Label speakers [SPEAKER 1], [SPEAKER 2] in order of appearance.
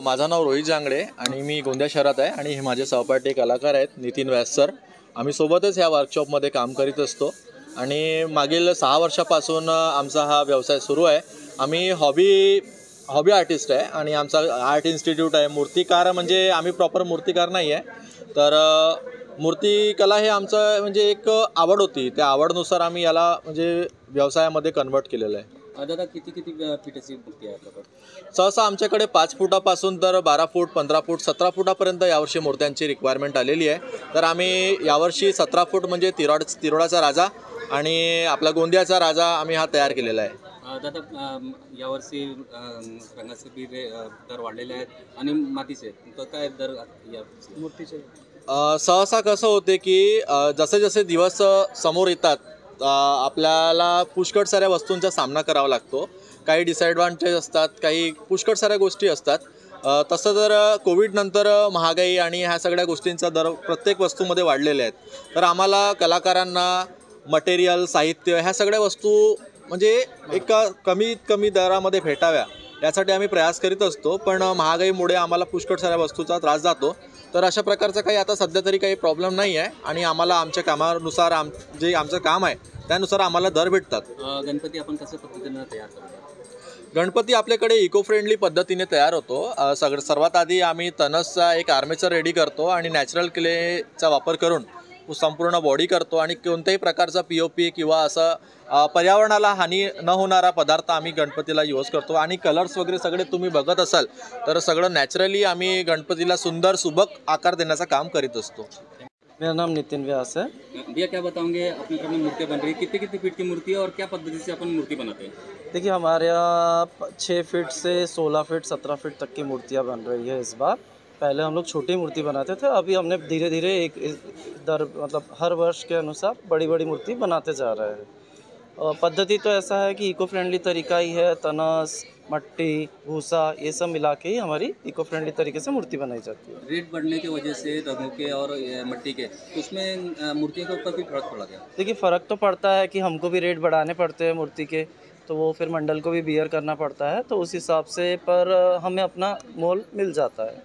[SPEAKER 1] माझं नाव रोहित जांगडे आणि मी गोंदिया शहरात आहे आणि हे माझे सहपाठी कलाकार आहेत नितीन व्यास सर. आम्ही सोबतच ह्या वर्कशॉपमध्ये काम करीत असतो आणि मागील 6 वर्षापासून आमचा हा व्यवसाय सुरू आहे. आम्ही हॉबी आर्टिस्ट आहे आणि आमचा आर्ट इन्स्टिट्यूट आहे. मूर्तिकार म्हणजे आम्ही प्रॉपर मूर्तिकार नाही आहे, तर मूर्तिकला हे आमचं म्हणजे एक आवड होती. त्या आवडनुसार आम्ही याला म्हणजे व्यवसायामध्ये कन्वर्ट केलेलं आहे.
[SPEAKER 2] दादा किती फीटाची मूर्ती आहे आपल्याकडे?
[SPEAKER 1] सहसा आमच्याकडे 5 फुटापासून तर 12 फूट, 15 फूट, 17 फुटापर्यंत यावर्षी मूर्त्यांची रिक्वायरमेंट आलेली आहे. तर आम्ही यावर्षी 17 फूट म्हणजे तिरोडाचा राजा आणि आपला गोंदियाचा राजा आम्ही हा तयार केलेला आहे.
[SPEAKER 2] दादा यावर्षी रंगाचे बी दर वाढलेले आहेत आणि मातीचे तर काय दर या मूर्तीचे?
[SPEAKER 1] सहसा कसं होते की जसे जसे दिवस समोर येतात आपल्याला पुष्कळ साऱ्या वस्तूंचा सामना करावा लागतो. काही डिसएडव्हान्टेज असतात, काही पुष्कळ साऱ्या गोष्टी असतात. तसं तर कोविडनंतर महागाई आणि ह्या सगळ्या गोष्टींचा दर प्रत्येक वस्तूमध्ये वाढलेले आहेत. तर आम्हाला कलाकारांना मटेरियल, साहित्य ह्या सगळ्या वस्तू म्हणजे एक कमीत कमी दरामध्ये भेटाव्या यासाठी आम्ही प्रयास करीत असतो. पण महागाईमुळे आम्हाला पुष्कळ साऱ्या वस्तूचा त्रास जातो. तर अशा प्रकारचं काही आता सध्या तरी काही प्रॉब्लेम नाही आहे आणि आम्हाला आमच्या कामानुसार जे आमचं काम आहे त्यानुसार आम्हाला दर भेटतात.
[SPEAKER 2] गणपती आपण कशा पद्धतीनं तयार करतो?
[SPEAKER 1] गणपती आपल्याकडे इको फ्रेंडली पद्धतीने तयार होतो. सर्वात आधी आम्ही तनसचा एक आर्मेचर रेडी करतो आणि नॅचरल क्लेचा वापर करून संपूर्ण बॉडी करतो आणि कोणत्याही प्रकारचा POP किंवा असं पर्यावरणाला हानी न होणारा पदार्थ आम्ही गणपतीला यूज करतो. आणि कलर्स वगैरे सगळे तुम्ही बघत असाल तर सगळं नॅचरली आम्ही गणपतीला सुंदर सुबक आकार देण्याचं काम करीत असतो.
[SPEAKER 3] मेरा नाम नितिन व्यास है।
[SPEAKER 2] भैया क्या बताओगे, अपने घर में मूर्तियाँ बन रही है, कितनी फीट की मूर्ति है और क्या पद्धति से अपन मूर्ति बनाते हैं?
[SPEAKER 3] देखिए हमारे यहाँ 6 फीट से 16 फीट 17 फीट तक की मूर्तियाँ बन रही है इस बार। पहले हम लोग छोटी मूर्ति बनाते थे, अभी हमने धीरे धीरे मतलब हर वर्ष के अनुसार बड़ी बड़ी मूर्ति बनाते जा रहे हैं। और पद्धति तो ऐसा है कि इको फ्रेंडली तरीका ही है, तनस, मट्टी, भूसा ये सब मिला के ही हमारी इको फ्रेंडली तरीके से मूर्ति बनाई जाती है।
[SPEAKER 2] रेट बढ़ने की वजह से रंगों के और मिट्टी के, तो उसमें मूर्तियों के ऊपर भी फर्क पड़ा क्या?
[SPEAKER 3] देखिए फ़र्क तो पड़ता है कि हमको भी रेट बढ़ाने पड़ते हैं मूर्ति के, तो वो फिर मंडल को भी बियर करना पड़ता है, तो उस हिसाब से पर हमें अपना मोल मिल जाता है।